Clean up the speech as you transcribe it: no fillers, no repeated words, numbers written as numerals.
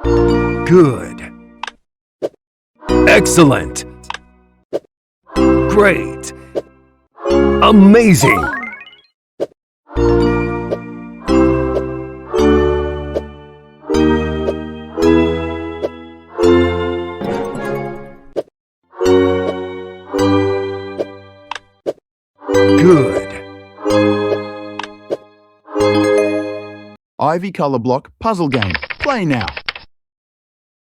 Good. Excellent. Great. Amazing. Good. Ivy colour block puzzle game. Play now.